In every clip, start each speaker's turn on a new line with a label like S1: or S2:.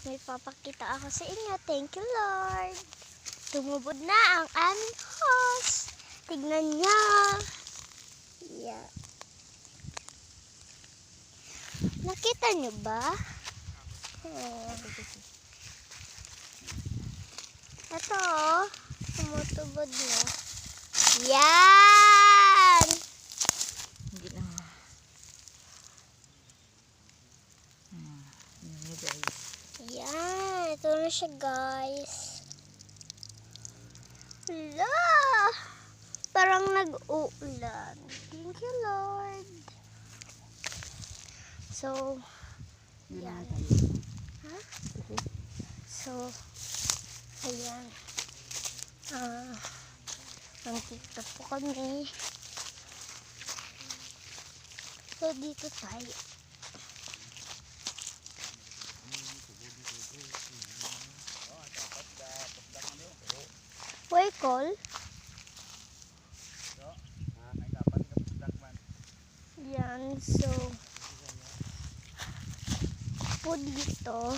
S1: May papakita ako sa inyo. Thank you, Lord. Tumubod na ang aming host. Tignan niyo. Yeah. Nakita niyo ba? Ito, oh. Tumutubod na. Yan!
S2: Hindi na. Yan guys.
S1: Yan. Ito na siya, guys. Hala! Parang nag-uulan. Thank you, Lord. So, yan. Ha? So, ayan. Nandito po kami. So, dito tayo. Why call? Yan, so po dito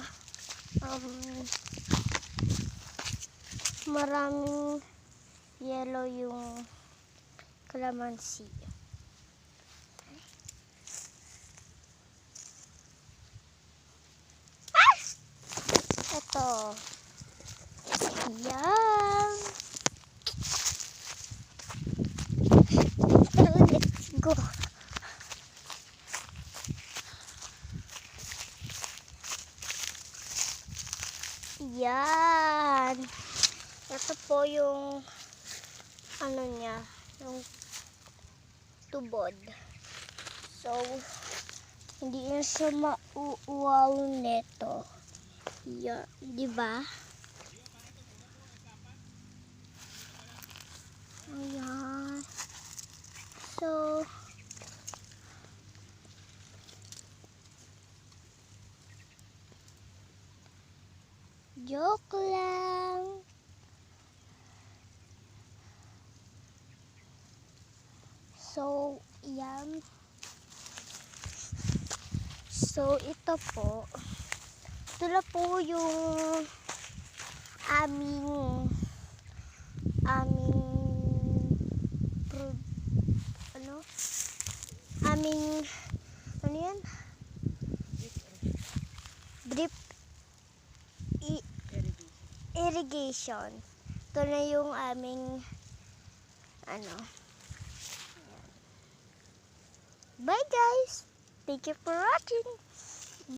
S1: maraming yellow yung calamansi. Ito. Yan. Let's go. Yan. Ito po yung ano niya, yung tubod. So, hindi na siya mauuwaw neto. Yan, di ba? Ayan. So, joke lang. So, yan. So, ito po. Ito na po yung aming ano yan? Drip irrigation. Ito na yung aming Bye guys! Thank you for watching!